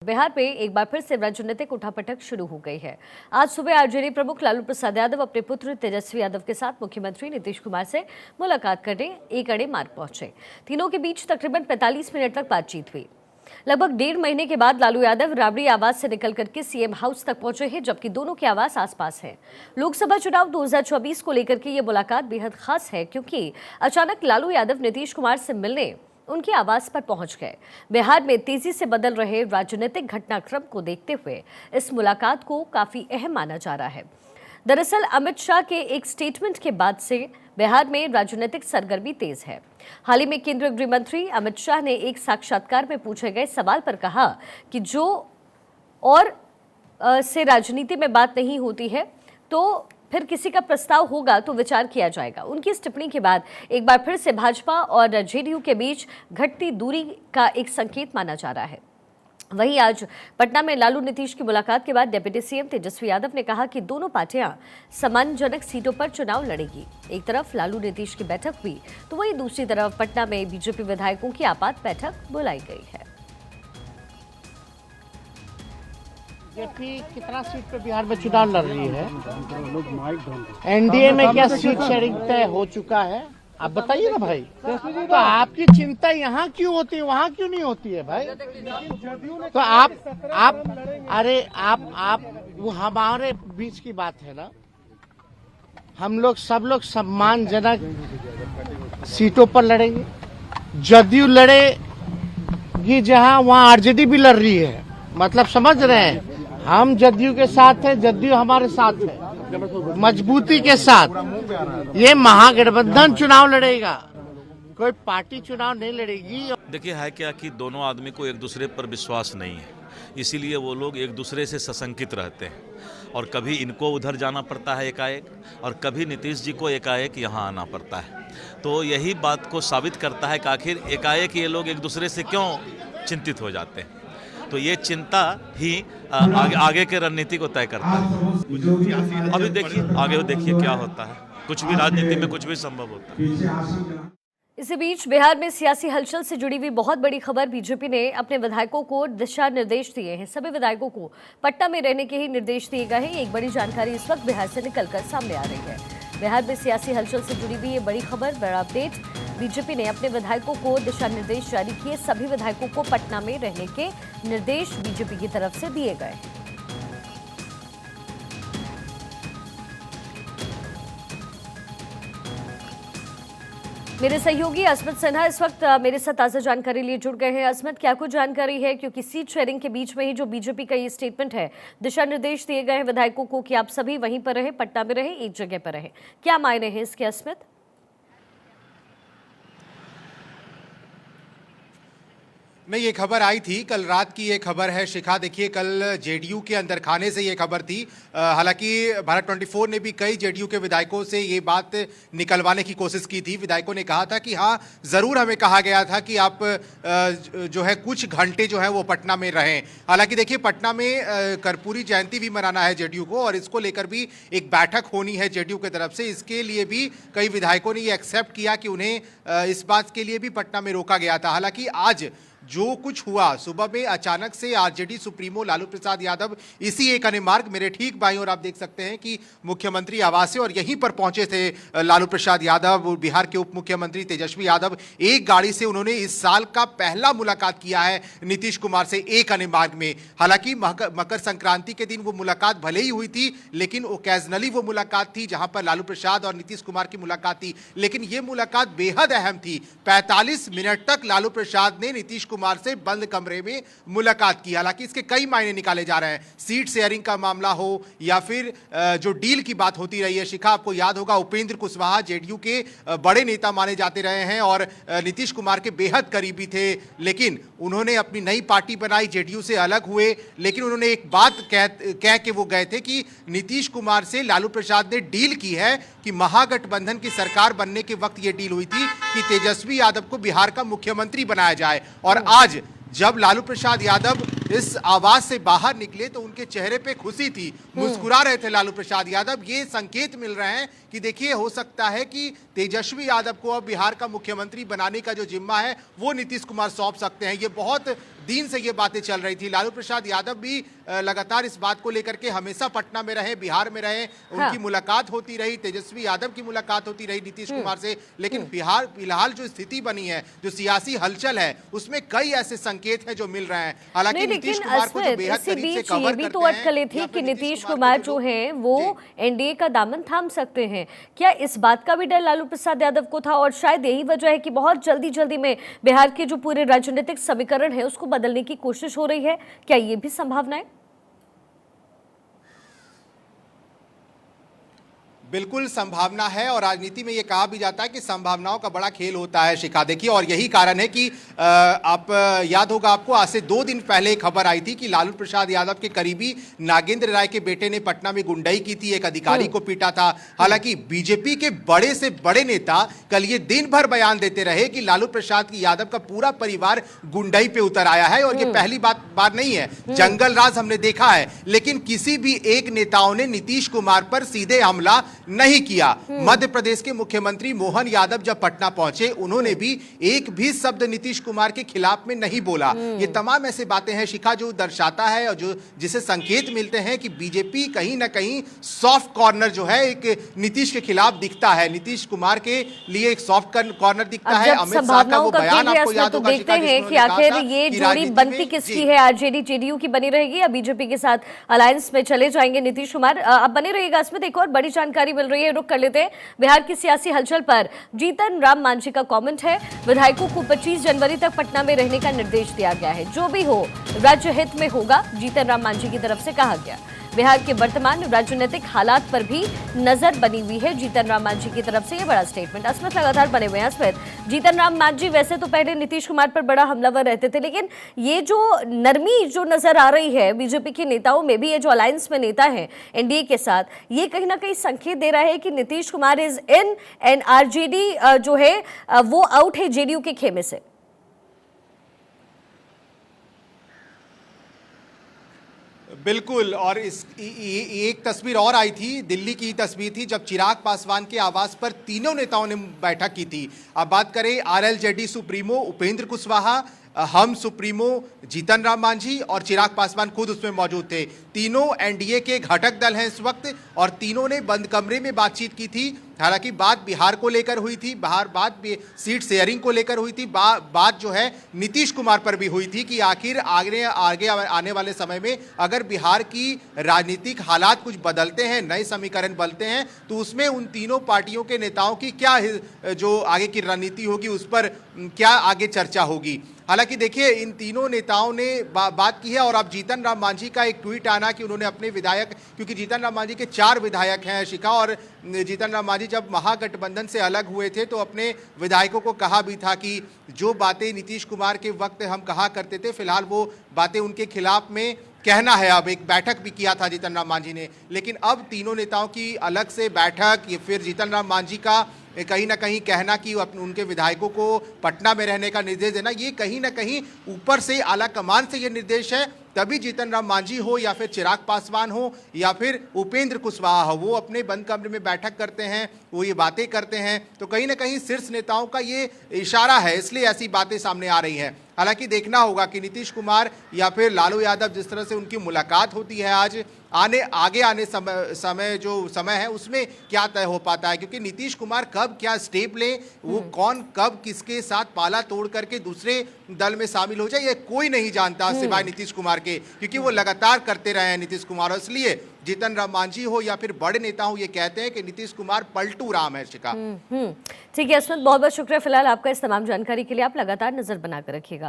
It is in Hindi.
बिहार में एक बार फिर से राजनीतिक उठापटक शुरू हो गई है। आज सुबह आरजेडी प्रमुख लालू प्रसाद यादव अपने पुत्र तेजस्वी यादव के साथ मुख्यमंत्री नीतीश कुमार से मुलाकात करने एक अड़े मार्ग पहुंचे। तीनों के बीच तकरीबन 45 मिनट तक बातचीत हुई। लगभग 1.5 महीने के बाद लालू यादव राबड़ी आवास से निकल करके सीएम हाउस तक पहुंचे हैं, जबकि दोनों के आवास आसपास हैं। लोकसभा चुनाव 2024 को लेकर के ये मुलाकात बेहद खास है, क्योंकि अचानक लालू यादव नीतीश कुमार से मिलने उनके आवास पर पहुंच गए। बिहार में तेजी से बदल रहे राजनीतिक घटनाक्रम को देखते हुए इस मुलाकात को काफी अहम माना जा रहा है। दरअसल अमित शाह के एक स्टेटमेंट के बाद से बिहार में राजनीतिक सरगर्मी तेज है। हाल ही में केंद्रीय गृह मंत्री अमित शाह ने एक साक्षात्कार में पूछे गए सवाल पर कहा कि जो और से राजनीति में बात नहीं होती है तो फिर किसी का प्रस्ताव होगा तो विचार किया जाएगा। उनकी इस टिप्पणी के बाद एक बार फिर से भाजपा और जेडीयू के बीच घटती दूरी का एक संकेत माना जा रहा है। वहीं आज पटना में लालू नीतीश की मुलाकात के बाद डिप्टी सीएम तेजस्वी यादव ने कहा कि दोनों पार्टियां सम्मानजनक सीटों पर चुनाव लड़ेगी। एक तरफ लालू नीतीश की बैठक हुई तो वहीं दूसरी तरफ पटना में बीजेपी विधायकों की आपात बैठक बुलाई गई है। बीजेपी कितना सीट पे बिहार में चुनाव लड़ रही है? एनडीए में क्या सीट शेयरिंग तय हो चुका है? आप बताइए ना भाई। तो आपकी चिंता यहाँ क्यों होती है, वहाँ क्यों नहीं होती है भाई? तो आप अरे आप वो हमारे बीच की बात है ना। हम लोग सब लोग सम्मानजनक सीटों पर लड़ेंगे। जदयू लड़ेगी जहाँ, वहाँ आरजेडी भी लड़ रही है। मतलब समझ रहे हैं, हम जदयू के साथ हैं, जदयू हमारे साथ है मजबूती के साथ। ये महागठबंधन चुनाव लड़ेगा, कोई पार्टी चुनाव नहीं लड़ेगी। देखिए है क्या कि दोनों आदमी को एक दूसरे पर विश्वास नहीं है, इसीलिए वो लोग एक दूसरे से सशंकित रहते हैं और कभी इनको उधर जाना पड़ता है एकाएक और कभी नीतीश जी को एकाएक यहाँ आना पड़ता है। तो यही बात को साबित करता है कि आखिर एकाएक ये लोग एक दूसरे से क्यों चिंतित हो जाते हैं। तो ये चिंता ही आगे के रणनीति को तय करता है। अभी देखिए आगे देखिए क्या होता है। कुछ भी राजनीति में कुछ भी संभव होता है। इसी बीच बिहार में सियासी हलचल से जुड़ी हुई बहुत बड़ी खबर। बीजेपी ने अपने विधायकों को दिशा निर्देश दिए हैं। सभी विधायकों को पटना में रहने के ही निर्देश दिए गए हैं। एक बड़ी जानकारी इस वक्त बिहार से निकलकर सामने आ रही है। बिहार में सियासी हलचल से जुड़ी हुई ये बड़ी खबर, बड़ा अपडेट। बीजेपी ने अपने विधायकों को दिशा निर्देश जारी किए। सभी विधायकों को पटना में रहने के निर्देश बीजेपी की तरफ से दिए गए। मेरे सहयोगी अस्मत सिन्हा इस वक्त मेरे साथ ताज़ा जानकारी लिए जुड़ गए हैं। अस्मत, क्या कुछ जानकारी है, क्योंकि सीट शेयरिंग के बीच में ही जो बीजेपी का ये स्टेटमेंट है, दिशा निर्देश दिए गए हैं विधायकों को कि आप सभी वहीं पर रहें, पटना में रहें, एक जगह पर रहें, क्या मायने हैं इसके अस्मत? नहीं, ये खबर आई थी कल रात की, ये खबर है शिखा। देखिए कल जेडीयू के अंदर खाने से ये खबर थी। हालांकि भारत 24 ने भी कई जेडीयू के विधायकों से ये बात निकलवाने की कोशिश की थी। विधायकों ने कहा था कि हाँ ज़रूर हमें कहा गया था कि आप जो है कुछ घंटे जो है वो पटना में रहें। हालांकि देखिए पटना में कर्पूरी जयंती भी मनाना है जेडीयू को और इसको लेकर भी एक बैठक होनी है जेडीयू की तरफ से। इसके लिए भी कई विधायकों ने ये एक्सेप्ट किया कि उन्हें इस बात के लिए भी पटना में रोका गया था। हालांकि आज जो कुछ हुआ सुबह में, अचानक से आरजेडी सुप्रीमो लालू प्रसाद यादव इसी एक अन्य मार्ग मेरे ठीक बाईं ओर आप देख सकते हैं कि मुख्यमंत्री आवास है और यहीं पर पहुंचे थे लालू प्रसाद यादव। बिहार के उप मुख्यमंत्री तेजस्वी यादव एक गाड़ी से उन्होंने इस साल का पहला मुलाकात किया है नीतीश कुमार से एक अन्य मार्ग में। हालांकि मकर संक्रांति के दिन वो मुलाकात भले ही हुई थी, लेकिन ओकेजनली वो मुलाकात थी जहां पर लालू प्रसाद और नीतीश कुमार की मुलाकात थी। लेकिन ये मुलाकात बेहद अहम थी। 45 मिनट तक लालू प्रसाद ने नीतीश कुमार से बंद कमरे में मुलाकात की। हालांकि इसके कई मायने निकाले जा रहे हैं। सीट शेयरिंग का मामला हो या फिर जो डील की बात होती रही है। शिखा, आपको याद होगा उपेंद्र कुशवाहा जेडीयू के बड़े नेता माने जाते रहे हैं और नीतीश कुमार के बेहद करीबी थे, लेकिन उन्होंने अपनी नई पार्टी बनाई, जेडीयू से अलग हुए। लेकिन उन्होंने एक बात कह के वो गए थे कि नीतीश कुमार से लालू प्रसाद ने डील की है कि महागठबंधन की सरकार बनने के वक्त ये डील हुई थी कि तेजस्वी यादव को बिहार का मुख्यमंत्री बनाया जाए। और आज जब लालू प्रसाद यादव इस आवाज से बाहर निकले तो उनके चेहरे पे खुशी थी, मुस्कुरा रहे थे लालू प्रसाद यादव। ये संकेत मिल रहे हैं कि देखिए हो सकता है कि तेजस्वी यादव को अब बिहार का मुख्यमंत्री बनाने का जो जिम्मा है वो नीतीश कुमार सौंप सकते हैं। ये बहुत दिन से ये बातें चल रही थी। लालू प्रसाद यादव भी लगातार इस बात को लेकर के हमेशा पटना में रहे, बिहार में रहे, उनकी मुलाकात होती रही, तेजस्वी यादव की मुलाकात होती रही नीतीश कुमार से, लेकिन बिहार फिलहाल जो स्थिति बनी है, जो सियासी हलचल है, उसमें कई ऐसे संकेत हैं जो मिल रहे हैं। हालांकि नीतीश कुमार को जो बेहद करीब से कवर भी करते तो हैं, अटकलें थी या कि फिर नीतीश कुमार जो हैं वो एनडीए का दामन थाम सकते हैं। क्या इस बात का भी डर लालू प्रसाद यादव को था और शायद यही वजह है कि बहुत जल्दी जल्दी में बिहार के जो पूरे राजनीतिक समीकरण है उसको बदलने की कोशिश हो रही है? क्या ये भी संभावना है? बिल्कुल संभावना है, और राजनीति में ये कहा भी जाता है कि संभावनाओं का बड़ा खेल होता है शिखा। देखिए, और यही कारण है कि आप याद होगा आपको, आज से 2 दिन पहले खबर आई थी कि लालू प्रसाद यादव के करीबी नागेंद्र राय के बेटे ने पटना में गुंडाई की थी, एक अधिकारी को पीटा था। हालांकि बीजेपी के बड़े से बड़े नेता कल ये दिन भर बयान देते रहे कि लालू प्रसाद यादव का पूरा परिवार गुंडाई पे उतर आया है, और ये पहली बात नहीं है, जंगल राज हमने देखा है। लेकिन किसी भी एक नेताओं ने नीतीश कुमार पर सीधे हमला नहीं किया। मध्य प्रदेश के मुख्यमंत्री मोहन यादव जब पटना पहुंचे, उन्होंने भी एक भी शब्द नीतीश कुमार के खिलाफ में नहीं बोला। ये तमाम ऐसे बातें हैं शिखा जो दर्शाता है और जो जिसे संकेत मिलते हैं कि बीजेपी कहीं ना कहीं सॉफ्ट कॉर्नर जो है एक नीतीश के खिलाफ दिखता है, नीतीश कुमार के लिए एक सॉफ्ट कॉर्नर दिखता है। अमित शाह का वो बयान आपको याद होगा, देखते हैं कि आखिर ये जोड़ी बनती किसकी है, आरजेडी जेडीयू की बनी रहेगी या बीजेपी के साथ अलायंस में चले जाएंगे नीतीश कुमार? अब बने रहिएगा, इसमें एक और बड़ी जानकारी मिल रही है, रुक कर लेते हैं बिहार की सियासी हलचल पर। जीतन राम मांझी का कमेंट है, विधायकों को 25 जनवरी तक पटना में रहने का निर्देश दिया गया है, जो भी हो राज्य हित में होगा, जीतन राम मांझी की तरफ से कहा गया। बिहार के वर्तमान राजनीतिक हालात पर भी नजर बनी हुई है जीतन राम मांझी की तरफ से, ये बड़ा स्टेटमेंट। अस्मित लगातार बने हुए हैं। अस्मित, जीतन राम मांझी वैसे तो पहले नीतीश कुमार पर बड़ा हमलावर रहते थे, लेकिन ये जो नरमी जो नजर आ रही है बीजेपी के नेताओं में भी, ये जो अलायंस में नेता है एनडीए के साथ, ये कहीं ना कहीं संकेत दे रहा है कि Nitish Kumar is in and RJD जो है वो आउट है जेडीयू के खेमे से। बिल्कुल, और एक तस्वीर और आई थी, दिल्ली की तस्वीर थी, जब चिराग पासवान के आवास पर तीनों नेताओं ने बैठक की थी। अब बात करें आरएलजेडी सुप्रीमो उपेंद्र कुशवाहा, हम सुप्रीमो जीतन राम मांझी और चिराग पासवान खुद उसमें मौजूद थे। तीनों एनडीए के घटक दल हैं इस वक्त, और तीनों ने बंद कमरे में बातचीत की थी। हालांकि बात बिहार को लेकर हुई थी, बात सीट शेयरिंग को लेकर हुई थी, बात जो है नीतीश कुमार पर भी हुई थी कि आखिर आगे आने वाले समय में अगर बिहार की राजनीतिक हालात कुछ बदलते हैं, नए समीकरण बनते हैं, तो उसमें उन तीनों पार्टियों के नेताओं की क्या जो आगे की रणनीति होगी, उस पर क्या आगे चर्चा होगी। हालांकि देखिए, इन तीनों नेताओं ने बात की है, और अब जीतन राम मांझी का एक ट्वीट आना कि उन्होंने अपने विधायक, क्योंकि जीतन राम मांझी के 4 विधायक हैं शिखा, और जीतन राम मांझी जब महागठबंधन से अलग हुए थे तो अपने विधायकों को कहा भी था कि जो बातें नीतीश कुमार के वक्त हम कहा करते थे, फिलहाल वो बातें उनके खिलाफ में कहना है। अब एक बैठक भी किया था जीतन राम मांझी ने, लेकिन अब तीनों नेताओं की अलग से बैठक, ये फिर जीतन राम मांझी का कहीं ना कहीं कहना कि उनके विधायकों को पटना में रहने का निर्देश देना, ये कहीं ना कहीं ऊपर से आला कमान से ये निर्देश है। तभी जीतन राम मांझी हो या फिर चिराग पासवान हो या फिर उपेंद्र कुशवाहा हो, वो अपने बंद कमरे में बैठक करते हैं, वो ये बातें करते हैं, तो कहीं ना कहीं शीर्ष नेताओं का ये इशारा है, इसलिए ऐसी बातें सामने आ रही हैं। हालांकि देखना होगा कि नीतीश कुमार या फिर लालू यादव, जिस तरह से उनकी मुलाकात होती है आज, आगे आने समय है उसमें क्या तय हो पाता है, क्योंकि नीतीश कुमार कब क्या स्टेप ले, वो कौन कब किसके साथ पाला तोड़ करके दूसरे दल में शामिल हो जाए, ये कोई नहीं जानता सिवाय नीतीश कुमार के, क्योंकि वो लगातार करते रहे हैं नीतीश कुमार। इसलिए जीतन राम मांझी हो या फिर बड़े नेता हो, ये कहते हैं कि नीतीश कुमार पलटू राम है शिखा। ठीक है अस्मित, बहुत बहुत शुक्रिया फिलहाल आपका इस तमाम जानकारी के लिए। आप लगातार नजर बनाकर रखिएगा।